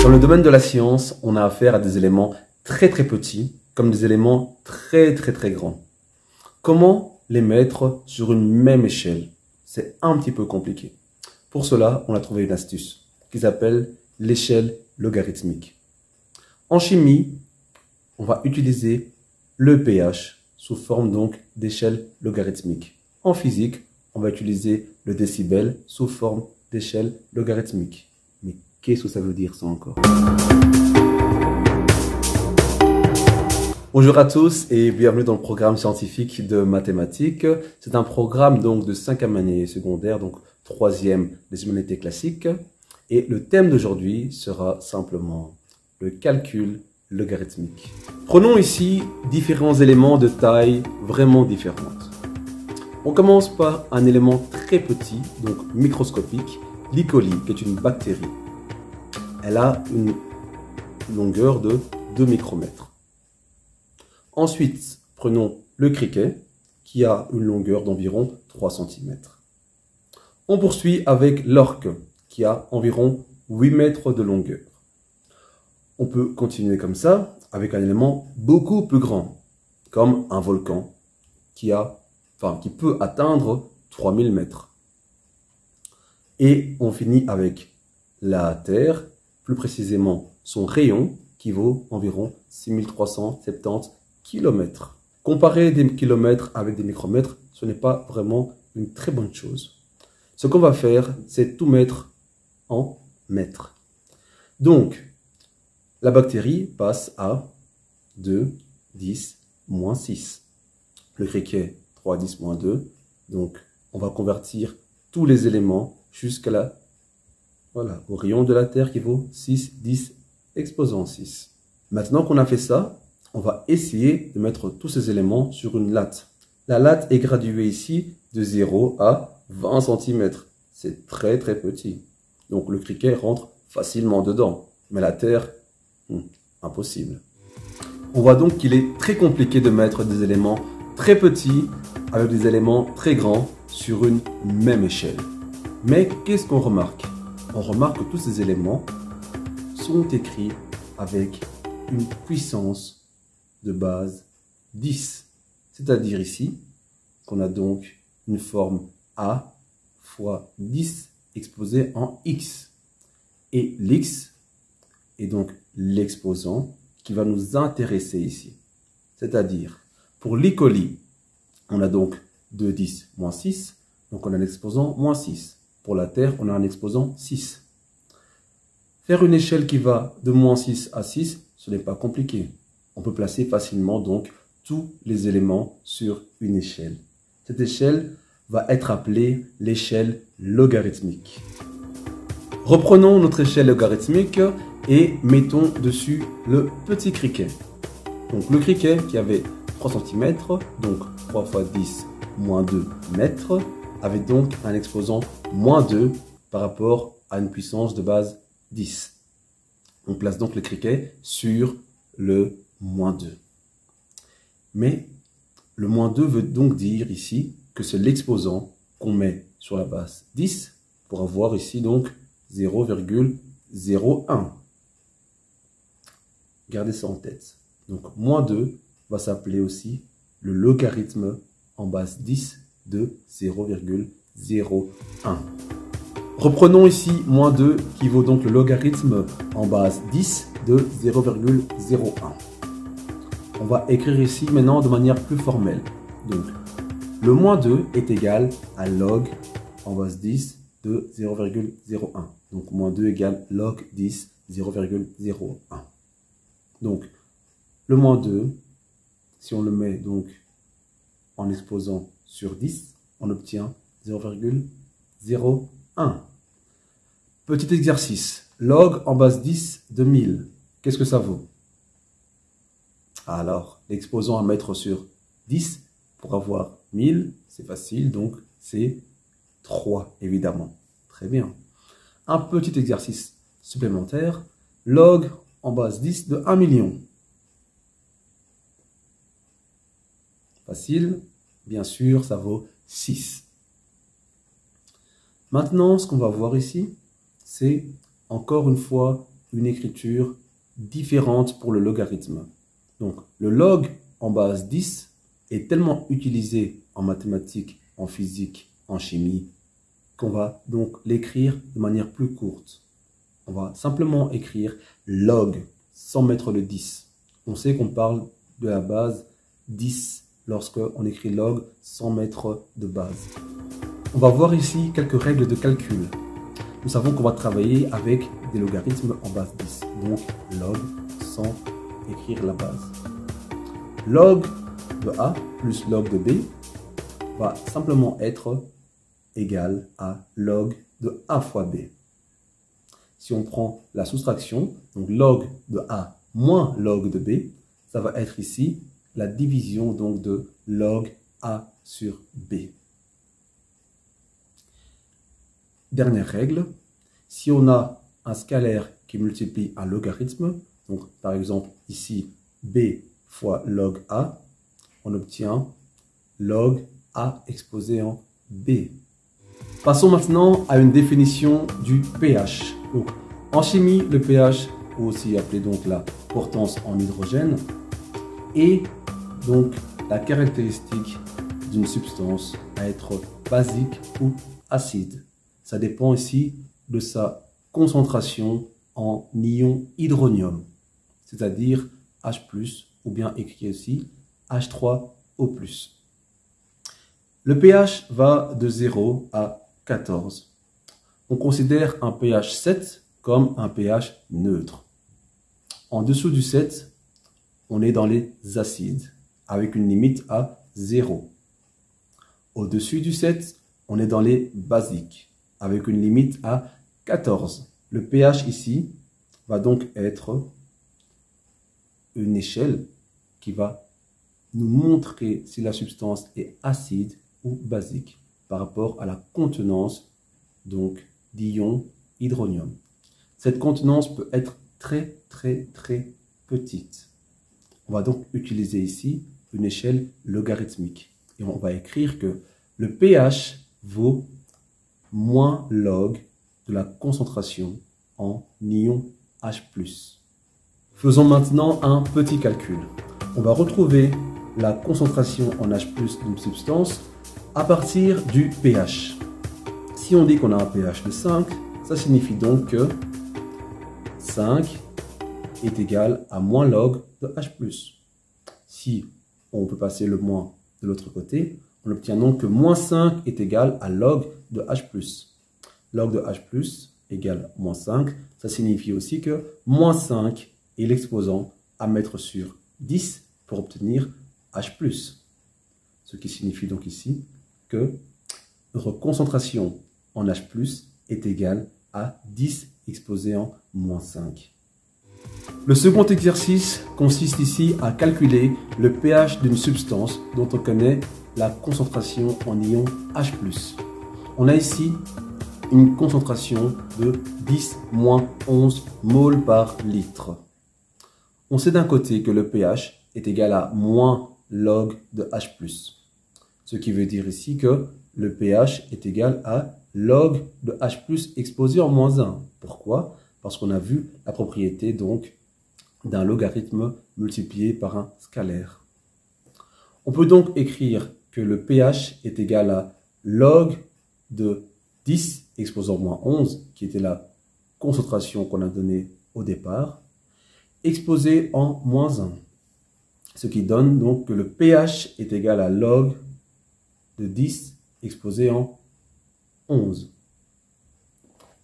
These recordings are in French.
Dans le domaine de la science, on a affaire à des éléments très petits, comme des éléments très grands. Comment les mettre sur une même échelle? C'est un petit peu compliqué. Pour cela, on a trouvé une astuce qui s'appelle l'échelle logarithmique. En chimie, on va utiliser le pH sous forme donc d'échelle logarithmique. En physique, on va utiliser le décibel sous forme d'échelle logarithmique. Mais qu'est-ce que ça veut dire ça encore? Bonjour à tous et bienvenue dans le programme scientifique de mathématiques. C'est un programme donc de 5e année secondaire, donc 3e des humanités classiques. Et le thème d'aujourd'hui sera simplement le calcul logarithmique. Prenons ici différents éléments de taille vraiment différentes. On commence par un élément très petit, donc microscopique, l'E. coli, qui est une bactérie. Elle a une longueur de 2 micromètres. Ensuite, prenons le criquet, qui a une longueur d'environ 3 cm. On poursuit avec l'orque, qui a environ 8 mètres de longueur. On peut continuer comme ça, avec un élément beaucoup plus grand, comme un volcan, qui peut atteindre 3000 mètres. Et on finit avec la Terre, plus précisément son rayon, qui vaut environ 6370 km. Comparer des kilomètres avec des micromètres, ce n'est pas vraiment une très bonne chose. Ce qu'on va faire, c'est tout mettre en mètres. Donc, la bactérie passe à 2, 10, moins 6. Le criquet, 3, 10, moins 2. Donc, on va convertir tous les éléments jusqu'à au rayon de la Terre qui vaut 6, 10, exposant 6. Maintenant qu'on a fait ça, on va essayer de mettre tous ces éléments sur une latte. La latte est graduée ici de 0 à 20 cm. C'est très petit. Donc le criquet rentre facilement dedans. Mais la Terre, impossible. On voit donc qu'il est très compliqué de mettre des éléments très petits avec des éléments très grands sur une même échelle. Mais qu'est-ce qu'on remarque? On remarque que tous ces éléments sont écrits avec une puissance de base 10. C'est-à-dire ici qu'on a donc une forme A fois 10 exposé en X. Et l'X est donc l'exposant qui va nous intéresser ici. C'est-à-dire, pour l'E. coli, on a donc 2, 10, moins 6. Donc on a l'exposant moins 6. Pour la Terre, on a un exposant 6. Faire une échelle qui va de moins 6 à 6, ce n'est pas compliqué. On peut placer facilement donc tous les éléments sur une échelle. Cette échelle va être appelée l'échelle logarithmique. Reprenons notre échelle logarithmique et mettons dessus le petit criquet. Donc le criquet qui avait 3 cm, donc 3 fois 10 moins 2 mètres, avait donc un exposant moins 2 par rapport à une puissance de base 10. On place donc le criquet sur le moins 2. Mais le moins 2 veut donc dire ici que c'est l'exposant qu'on met sur la base 10 pour avoir ici donc 0,01. Gardez ça en tête. Donc moins 2 va s'appeler aussi le logarithme en base 10 de 0,01. Reprenons ici moins 2 qui vaut donc le logarithme en base 10 de 0,01. On va écrire ici maintenant de manière plus formelle. Donc, le moins 2 est égal à log en base 10 de 0,01. Donc, moins 2 égale log 10, 0,01. Donc, le moins 2, si on le met donc en exposant sur 10, on obtient 0,01. Petit exercice. Log en base 10 de 1000. Qu'est-ce que ça vaut? Alors, l'exposant à mettre sur 10 pour avoir 1000, c'est facile, donc c'est 3, évidemment. Très bien. Un petit exercice supplémentaire. Log en base 10 de 1 million. Facile. Bien sûr, ça vaut 6. Maintenant, ce qu'on va voir ici, c'est encore une fois une écriture différente pour le logarithme. Donc, le log en base 10 est tellement utilisé en mathématiques, en physique, en chimie, qu'on va donc l'écrire de manière plus courte. On va simplement écrire log sans mettre le 10. On sait qu'on parle de la base 10 lorsqu'on écrit log sans mettre de base. On va voir ici quelques règles de calcul. Nous savons qu'on va travailler avec des logarithmes en base 10. Donc log sans écrire la base. Log de A plus log de B va simplement être égal à log de A fois B. Si on prend la soustraction, donc log de A moins log de B, ça va être ici la division donc de log A sur B. Dernière règle, si on a un scalaire qui multiplie un logarithme, donc par exemple ici B fois log A, on obtient log A exposé en B. Passons maintenant à une définition du pH. Donc, en chimie, le pH, aussi appelé donc la portance en hydrogène, est donc la caractéristique d'une substance à être basique ou acide. Ça dépend ici de sa concentration en ion hydronium, c'est-à-dire H+, ou bien écrit aussi H3O+. Le pH va de 0 à 14. On considère un pH 7 comme un pH neutre. En dessous du 7, on est dans les acides, avec une limite à 0. Au-dessus du 7, on est dans les basiques, avec une limite à 14. Le pH ici va donc être une échelle qui va nous montrer si la substance est acide ou basique par rapport à la contenance donc d'ion hydronium. Cette contenance peut être très petite. On va donc utiliser ici une échelle logarithmique et on va écrire que le pH vaut moins log de la concentration en ion H+. Faisons maintenant un petit calcul. On va retrouver la concentration en H+ d'une substance à partir du pH. Si on dit qu'on a un pH de 5, ça signifie donc que 5 est égal à moins log de H+. Si on peut passer le moins de l'autre côté, on obtient donc que moins 5 est égal à log de H+. Log de H+ égale moins 5, ça signifie aussi que moins 5 est l'exposant à mettre sur 10 pour obtenir H+. Ce qui signifie donc ici que notre concentration en H+ est égale à 10 exposé en moins 5. Le second exercice consiste ici à calculer le pH d'une substance dont on connaît la concentration en ion H+. On a ici une concentration de 10-11 moles par litre. On sait d'un côté que le pH est égal à moins log de H+. Ce qui veut dire ici que le pH est égal à log de H+ exposé en moins 1. Pourquoi? Parce qu'on a vu la propriété donc d'un logarithme multiplié par un scalaire. On peut donc écrire que le pH est égal à log de 10 exposé en moins 11, qui était la concentration qu'on a donnée au départ, exposé en moins 1. Ce qui donne donc que le pH est égal à log de 10 exposé en 11.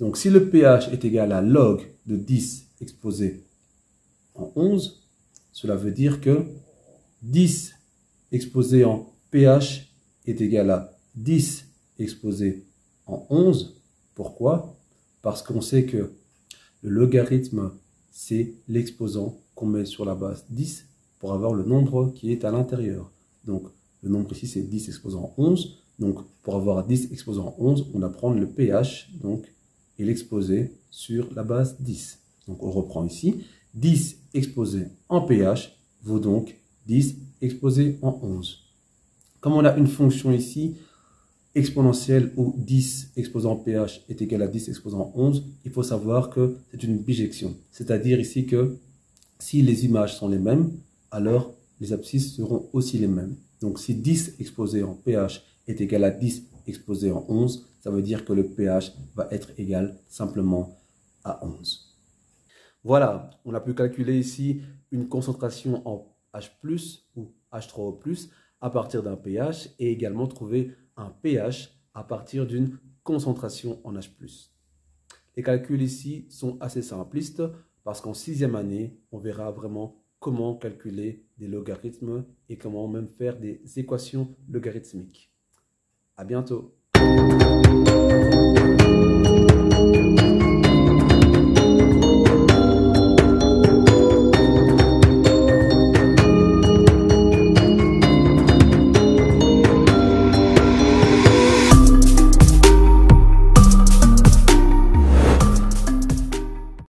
Donc si le pH est égal à log de 10 exposé en 11, cela veut dire que 10 exposé en pH est égal à 10 exposé en 11. Pourquoi? Parce qu'on sait que le logarithme, c'est l'exposant qu'on met sur la base 10 pour avoir le nombre qui est à l'intérieur. Donc, le nombre ici, c'est 10 exposant 11. Donc, pour avoir 10 exposant 11, on va prendre le pH donc, et l'exposer sur la base 10. Donc, on reprend ici. 10 exposé en pH vaut donc 10 exposé en 11. Comme on a une fonction ici exponentielle où 10 exposant pH est égal à 10 exposant 11, il faut savoir que c'est une bijection. C'est-à-dire ici que si les images sont les mêmes, alors les abscisses seront aussi les mêmes. Donc si 10 exposé en pH est égal à 10 exposé en 11, ça veut dire que le pH va être égal simplement à 11. Voilà, on a pu calculer ici une concentration en H+, ou H3O+, à partir d'un pH et également trouver un pH à partir d'une concentration en H+. Les calculs ici sont assez simplistes parce qu'en 6e année, on verra vraiment comment calculer des logarithmes et comment même faire des équations logarithmiques. À bientôt!